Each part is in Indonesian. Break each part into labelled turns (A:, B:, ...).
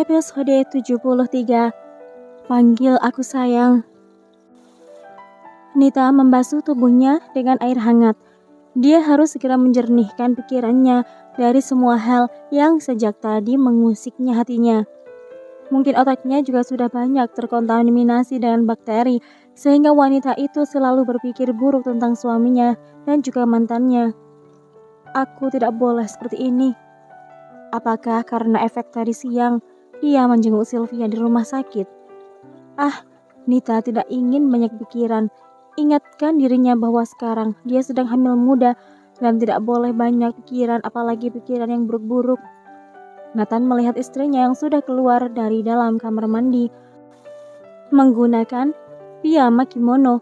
A: Episode 73. Panggil aku sayang. Nita membasuh tubuhnya dengan air hangat. Dia harus segera menjernihkan pikirannya dari semua hal yang sejak tadi mengusiknya hatinya. Mungkin otaknya juga sudah banyak terkontaminasi dengan bakteri, sehingga wanita itu selalu berpikir buruk tentang suaminya dan juga mantannya. Aku tidak boleh seperti ini. Apakah karena efek tadi siang dia menjenguk Sylvia di rumah sakit? Nita tidak ingin banyak pikiran. Ingatkan dirinya bahwa sekarang dia sedang hamil muda dan tidak boleh banyak pikiran, apalagi pikiran yang buruk-buruk. Nathan melihat istrinya yang sudah keluar dari dalam kamar mandi menggunakan piyama kimono.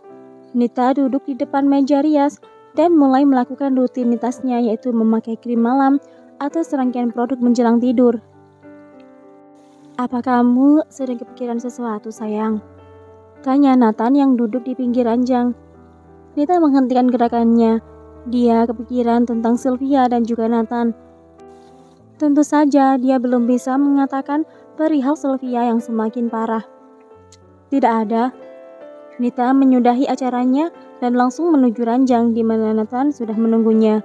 A: Nita duduk di depan meja rias dan mulai melakukan rutinitasnya, yaitu memakai krim malam atau serangkaian produk menjelang tidur. Apa kamu sedang kepikiran sesuatu, sayang? Tanya Nathan yang duduk di pinggir ranjang. Nita menghentikan gerakannya. Dia kepikiran tentang Sylvia dan juga Nathan. Tentu saja dia belum bisa mengatakan perihal Sylvia yang semakin parah. Tidak ada. Nita menyudahi acaranya dan langsung menuju ranjang di mana Nathan sudah menunggunya.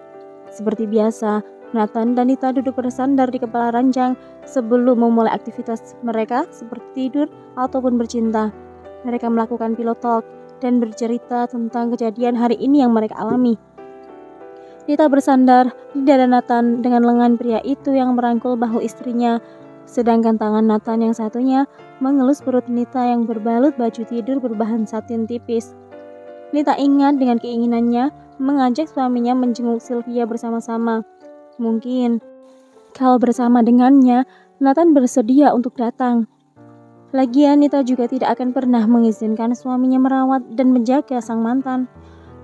A: Seperti biasa, Nathan dan Nita duduk bersandar di kepala ranjang sebelum memulai aktivitas mereka seperti tidur ataupun bercinta. Mereka melakukan pillow talk dan bercerita tentang kejadian hari ini yang mereka alami. Nita bersandar di dada Nathan dengan lengan pria itu yang merangkul bahu istrinya, sedangkan tangan Nathan yang satunya mengelus perut Nita yang berbalut baju tidur berbahan satin tipis. Nita ingat dengan keinginannya mengajak suaminya menjenguk Sylvia bersama-sama. Mungkin kalau bersama dengannya, Nathan bersedia untuk datang. Lagian Nita juga tidak akan pernah mengizinkan suaminya merawat dan menjaga sang mantan.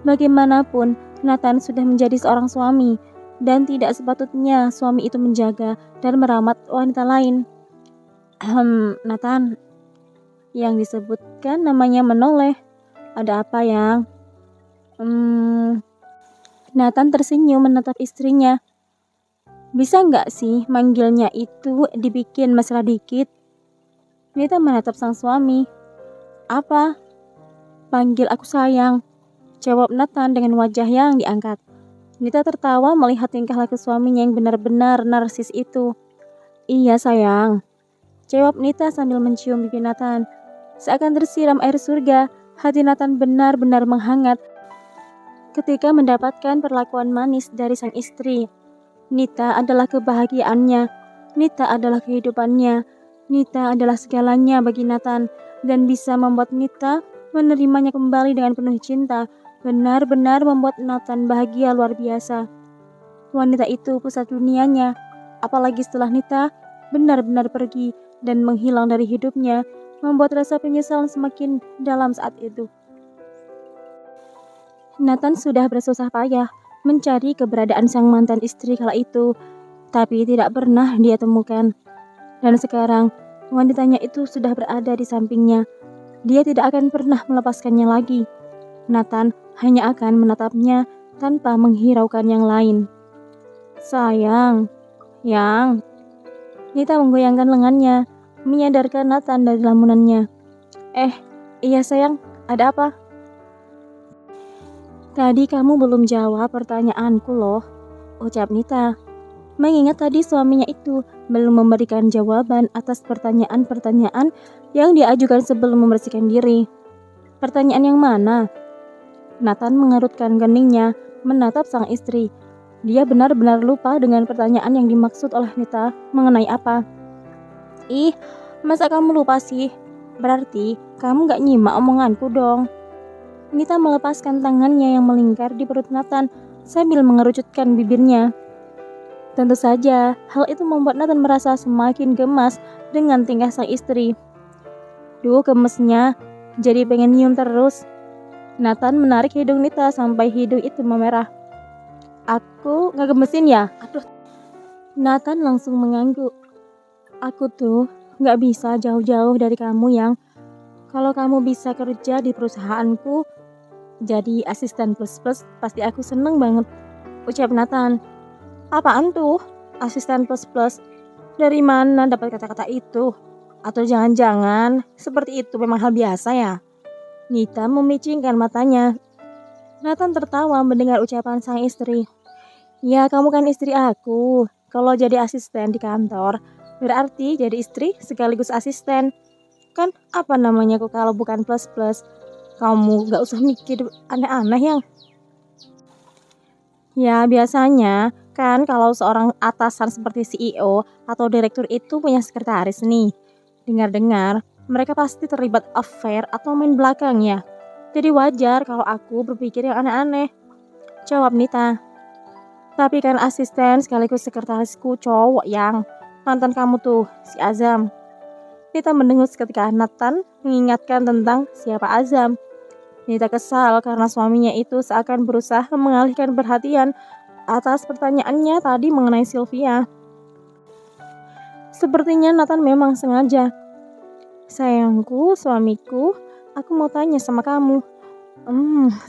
A: Bagaimanapun, Nathan sudah menjadi seorang suami, dan tidak sepatutnya suami itu menjaga dan merawat wanita lain. Nathan, yang disebutkan namanya menoleh. Ada apa, yang? Nathan tersenyum menatap istrinya. Bisa nggak sih manggilnya itu dibikin mesra dikit? Nita menatap sang suami. Apa? Panggil aku sayang, jawab Nathan dengan wajah yang diangkat. Nita tertawa melihat tingkah laku suaminya yang benar-benar narsis itu. Iya sayang, jawab Nita sambil mencium pipi Nathan. Seakan tersiram air surga, hati Nathan benar-benar menghangat ketika mendapatkan perlakuan manis dari sang istri. Nita adalah kebahagiaannya, Nita adalah kehidupannya, Nita adalah segalanya bagi Nathan, dan bisa membuat Nita menerimanya kembali dengan penuh cinta, benar-benar membuat Nathan bahagia luar biasa. Wanita itu pusat dunianya, apalagi setelah Nita benar-benar pergi dan menghilang dari hidupnya, membuat rasa penyesalan semakin dalam saat itu. Nathan sudah bersusah payah mencari keberadaan sang mantan istri kala itu, tapi tidak pernah dia temukan. Dan sekarang, wanitanya itu sudah berada di sampingnya. Dia tidak akan pernah melepaskannya lagi. Nathan hanya akan menatapnya tanpa menghiraukan yang lain. Sayang, yang. Nita menggoyangkan lengannya, menyadarkan Nathan dari lamunannya. Iya sayang, ada apa? Tadi kamu belum jawab pertanyaanku loh, ucap Nita. Mengingat tadi suaminya itu belum memberikan jawaban atas pertanyaan-pertanyaan yang diajukan sebelum membersihkan diri. Pertanyaan yang mana? Nathan mengerutkan keningnya, menatap sang istri. Dia benar-benar lupa dengan pertanyaan yang dimaksud oleh Nita mengenai apa. Masa kamu lupa sih? Berarti kamu gak nyimak omonganku dong. Nita melepaskan tangannya yang melingkar di perut Nathan sambil mengerucutkan bibirnya. Tentu saja, hal itu membuat Nathan merasa semakin gemas dengan tingkah sang istri. Duh, gemesnya, jadi pengen nyium terus. Nathan menarik hidung Nita sampai hidung itu memerah. Aku gak gemesin ya? Aduh. Nathan langsung mengangguk. Aku tuh gak bisa jauh-jauh dari kamu, yang. Kalau kamu bisa kerja di perusahaanku, jadi asisten plus-plus, pasti aku seneng banget, ucap Nathan. Apaan tuh? Asisten plus-plus? Dari mana dapat kata-kata itu? Atau jangan-jangan seperti itu memang hal biasa ya? Nita memicingkan matanya. Nathan tertawa mendengar ucapan sang istri. Ya, kamu kan istri aku. Kalau jadi asisten di kantor, berarti jadi istri sekaligus asisten. Kan apa namanya kok kalau bukan plus-plus? Kamu gak usah mikir aneh-aneh yang. Ya, biasanya kan kalau seorang atasan seperti CEO atau direktur itu punya sekretaris nih. Dengar-dengar, mereka pasti terlibat affair atau main belakang ya. Jadi wajar kalau aku berpikir yang aneh-aneh. Jawab Nita. Tapi kan asisten sekaligus sekretarisku cowok yang mantan kamu tuh, si Azam. Nita mendengus ketika Nathan mengingatkan tentang siapa Azam. Nita kesal karena suaminya itu seakan berusaha mengalihkan perhatian atas pertanyaannya tadi mengenai Sylvia. Sepertinya Nathan memang sengaja. Sayangku, suamiku, aku mau tanya sama kamu.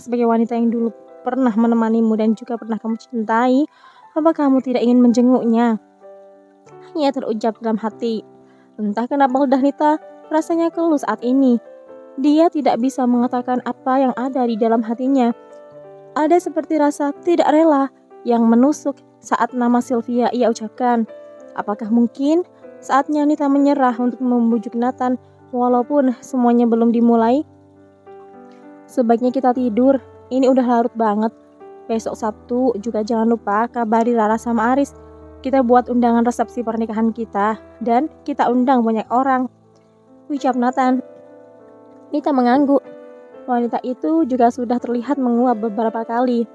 A: Sebagai wanita yang dulu pernah menemanimu dan juga pernah kamu cintai, apa kamu tidak ingin menjenguknya? Ia terucap dalam hati. Entah kenapa lidah Nita rasanya keluh saat ini. Dia tidak bisa mengatakan apa yang ada di dalam hatinya. Ada seperti rasa tidak rela yang menusuk saat nama Sylvia ia ucapkan. Apakah mungkin saatnya Nita menyerah untuk membujuk Nathan walaupun semuanya belum dimulai? Sebaiknya kita tidur, ini udah larut banget. Besok Sabtu juga jangan lupa kabari Rara sama Aris. Kita buat undangan resepsi pernikahan kita dan kita undang banyak orang. Ucap Nathan. Nita mengangguk. Wanita itu juga sudah terlihat menguap beberapa kali.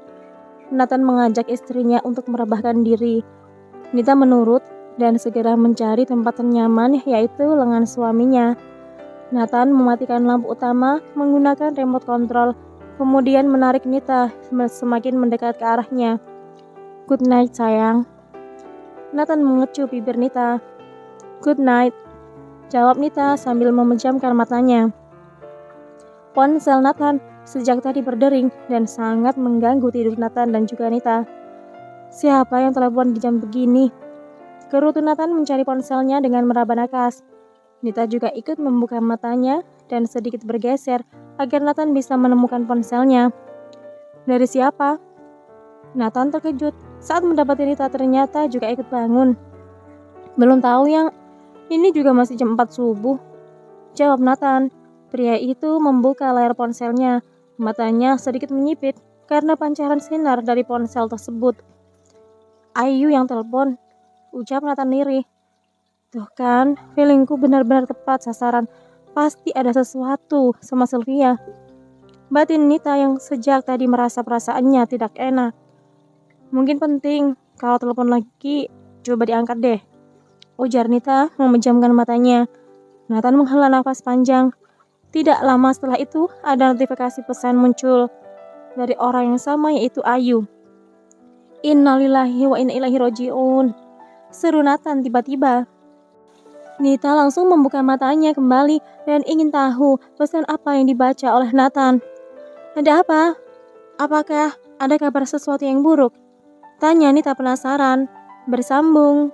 A: Nathan mengajak istrinya untuk merebahkan diri. Nita menurut dan segera mencari tempat ternyaman yaitu lengan suaminya. Nathan mematikan lampu utama menggunakan remote control, kemudian menarik Nita semakin mendekat ke arahnya. Good night sayang. Nathan mengecup bibir Nita. Good night, jawab Nita sambil memejamkan matanya. Ponsel Nathan sejak tadi berdering dan sangat mengganggu tidur Nathan dan juga Nita. Siapa yang telepon di jam begini? Gerutu Nathan mencari ponselnya dengan meraba nakas. Nita juga ikut membuka matanya dan sedikit bergeser agar Nathan bisa menemukan ponselnya. Dari siapa? Nathan terkejut saat mendapati Nita ternyata juga ikut bangun. Belum tahu yang, ini juga masih jam 4 subuh. Jawab Nathan. Pria itu membuka layar ponselnya. Matanya sedikit menyipit karena pancaran sinar dari ponsel tersebut. Ayu yang telepon, ucap Nathan lirih. Tuh kan, feelingku benar-benar tepat sasaran. Pasti ada sesuatu sama Sylvia. Batin Nita yang sejak tadi merasa perasaannya tidak enak. Mungkin penting, kalau telepon lagi, coba diangkat deh. Ujar Nita memejamkan matanya. Nathan menghela nafas panjang. Tidak lama setelah itu, ada notifikasi pesan muncul dari orang yang sama yaitu Ayu. Innalillahi wa inna ilaihi rajiun. Seru Nathan tiba-tiba. Nita langsung membuka matanya kembali dan ingin tahu pesan apa yang dibaca oleh Nathan. Ada apa? Apakah ada kabar sesuatu yang buruk? Tanya Nita penasaran. Bersambung.